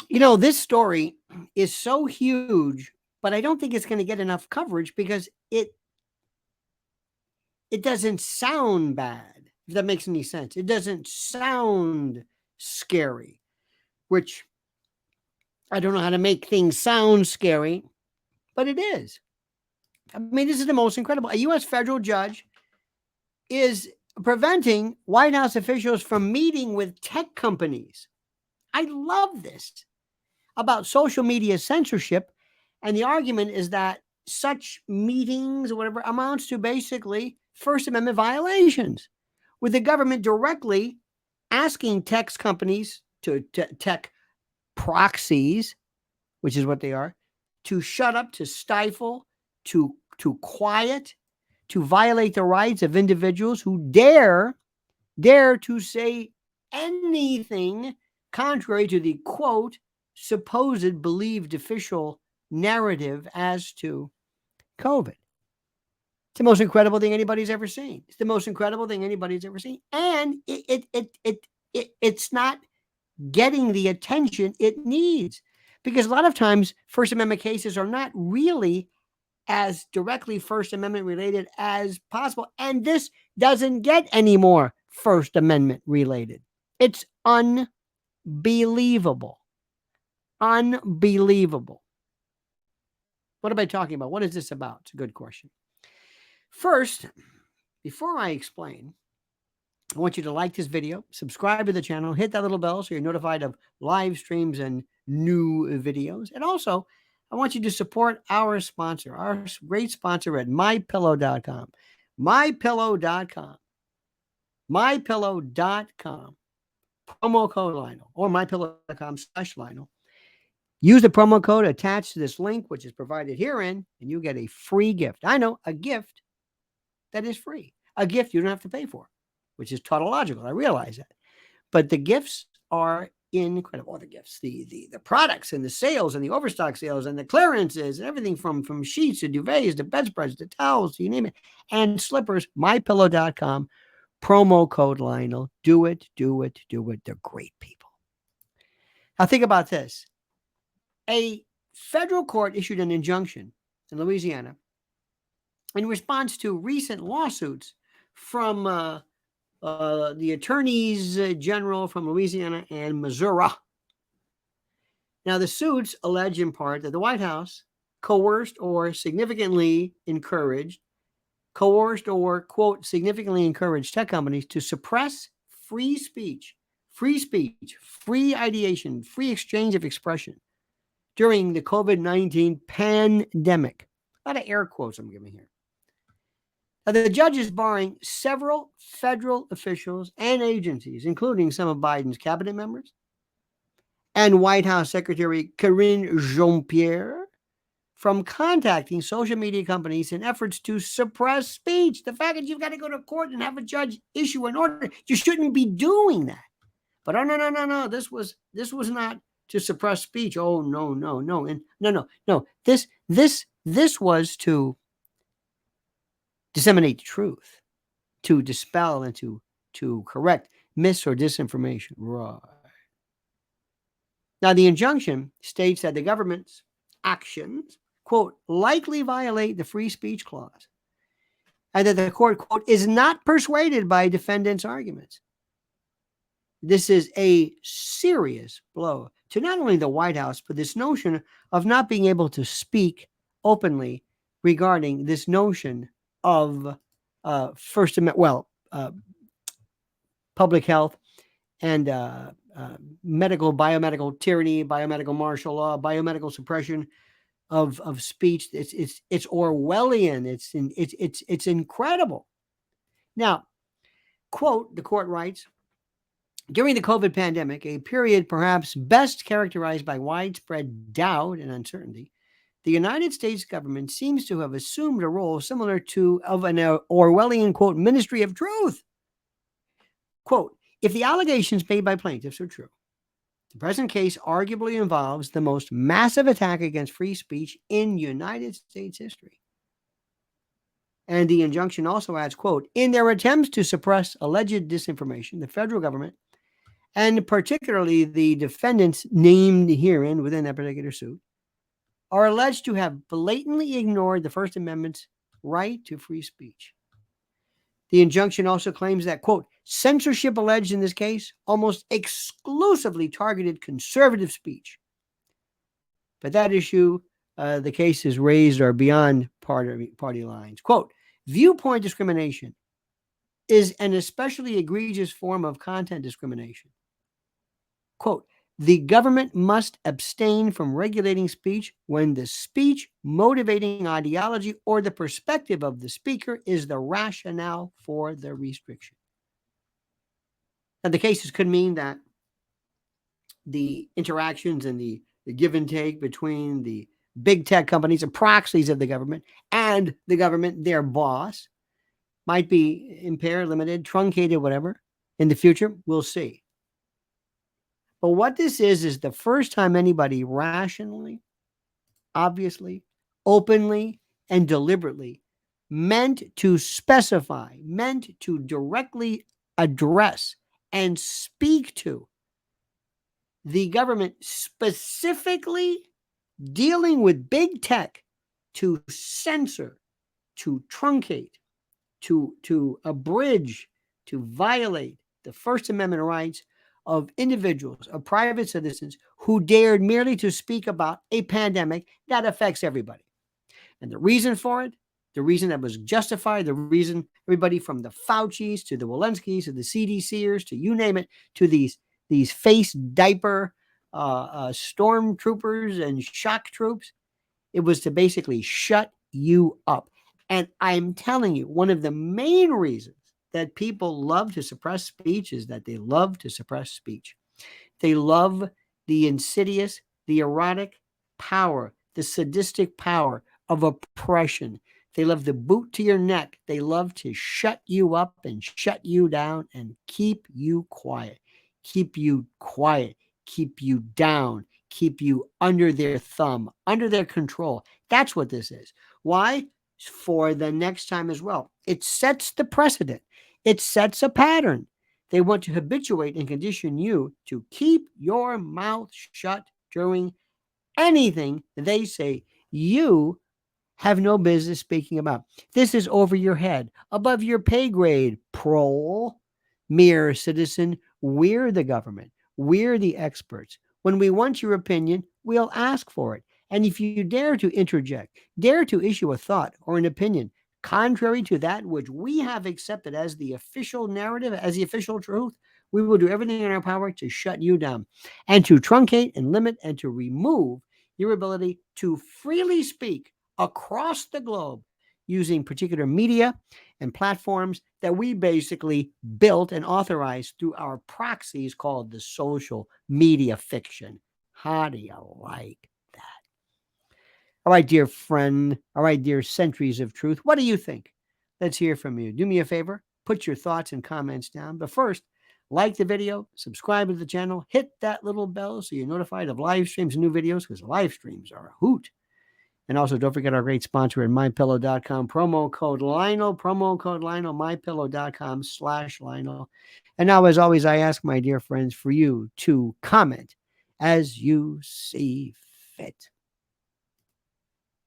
This story is so huge, but I don't think it's going to get enough coverage because it doesn't sound bad, if that makes any sense. It doesn't sound scary, which I don't know how to make things sound scary, but it is. I mean, this is the most incredible. A U.S. federal judge is preventing White House officials from meeting with tech companies. I love this about social media censorship. And the argument is that such meetings or whatever amounts to basically First Amendment violations, with the government directly asking tech companies to tech proxies, which is what they are, to shut up, to stifle, to quiet, to violate the rights of individuals who dare to say anything contrary to the quote supposed believed official narrative as to COVID. It's the most incredible thing anybody's ever seen. It's the most incredible thing anybody's ever seen, and it's not getting the attention it needs, because a lot of times First Amendment cases are not really as directly First Amendment related as possible, and this doesn't get any more First Amendment related. It's unbelievable. Unbelievable. What am I talking about? What is this about? It's a good question. First, before I explain, I want you to like this video, subscribe to the channel, hit that little bell so you're notified of live streams and new videos. And also, I want you to support our sponsor, our great sponsor at mypillow.com. mypillow.com. mypillow.com. Promo code Lionel or mypillow.com/Lionel. Use the promo code attached to this link, which is provided herein, and you get a free gift. I know, a gift that is free. A gift you don't have to pay for, which is tautological. I realize that. But the gifts are incredible. The gifts, the products and the sales and the overstock sales and the clearances and everything from sheets to duvets to bedspreads to towels, you name it, and slippers. mypillow.com. Promo code Lionel. Do it, do it, do it. They're great people. Now think about this. A federal court issued an injunction in Louisiana in response to recent lawsuits from the attorneys general from Louisiana and Missouri. Now, the suits allege in part that the White House coerced or significantly encouraged, quote, significantly encouraged tech companies to suppress free speech, free ideation, free exchange of expression during the COVID-19 pandemic. A lot of air quotes I'm giving here. Now, the judge is barring several federal officials and agencies, including some of Biden's cabinet members and White House Secretary Karine Jean-Pierre, from contacting social media companies in efforts to suppress speech. The fact that you've got to go to court and have a judge issue an order, you shouldn't be doing that. But oh no, this was not to suppress speech. Oh no, and no. This was to disseminate the truth, to dispel and to correct mis or disinformation. Right. Now, the injunction states that the government's actions, quote, likely violate the free speech clause, and that the court, quote, is not persuaded by defendants' arguments. This is a serious blow to not only the White House, but this notion of not being able to speak openly regarding this notion of First Amendment, public health and biomedical tyranny, biomedical martial law, biomedical suppression of speech. It's Orwellian. It's incredible. Now, quote, the court writes, during the COVID pandemic, a period perhaps best characterized by widespread doubt and uncertainty, the United States government seems to have assumed a role similar to of an Orwellian, quote, ministry of truth. Quote, if the allegations made by plaintiffs are true, the present case arguably involves the most massive attack against free speech in United States history. And the injunction also adds, quote, in their attempts to suppress alleged disinformation, the federal government and particularly the defendants named herein within that particular suit, are alleged to have blatantly ignored the First Amendment's right to free speech. The injunction also claims that, quote, censorship alleged in this case almost exclusively targeted conservative speech. But that issue, the case is raised are beyond party lines. Quote, viewpoint discrimination is an especially egregious form of content discrimination. Quote, the government must abstain from regulating speech when the speech motivating ideology or the perspective of the speaker is the rationale for the restriction. Now, the cases could mean that the interactions and the give and take between the big tech companies and proxies of the government and the government, their boss, might be impaired, limited, truncated, whatever. In the future, we'll see. But what this is the first time anybody rationally, obviously, openly, and deliberately meant to specify, meant to directly address and speak to the government specifically dealing with big tech to censor, to truncate, to abridge, to violate the First Amendment rights of individuals, of private citizens who dared merely to speak about a pandemic that affects everybody. And the reason for it, the reason that was justified, the reason everybody from the Faucis to the Walensky's to the CDCers to you name it, to these face diaper stormtroopers and shock troops, it was to basically shut you up. And I'm telling you, one of the main reasons that people love to suppress speech is that they love to suppress speech. They love the insidious, the erotic power, the sadistic power of oppression. They love the boot to your neck. They love to shut you up and shut you down and keep you quiet, keep you down, keep you under their thumb, under their control. That's what this is. Why? For the next time as well. It sets the precedent. It sets a pattern. They want to habituate and condition you to keep your mouth shut during anything they say you have no business speaking about. This is over your head, above your pay grade, prole. Mere citizen, we're the government. We're the experts. When we want your opinion, we'll ask for it. And if you dare to interject, dare to issue a thought or an opinion contrary to that which we have accepted as the official narrative, as the official truth, we will do everything in our power to shut you down and to truncate and limit and to remove your ability to freely speak across the globe using particular media and platforms that we basically built and authorized through our proxies called the social media fiction. How do you like that? All right, dear friend. All right, dear centuries of truth. What do you think? Let's hear from you. Do me a favor. Put your thoughts and comments down. But first, like the video, subscribe to the channel, hit that little bell so you're notified of live streams and new videos because live streams are a hoot. And also, don't forget our great sponsor at mypillow.com, promo code Lionel, mypillow.com/Lionel. And now, as always, I ask my dear friends for you to comment as you see fit.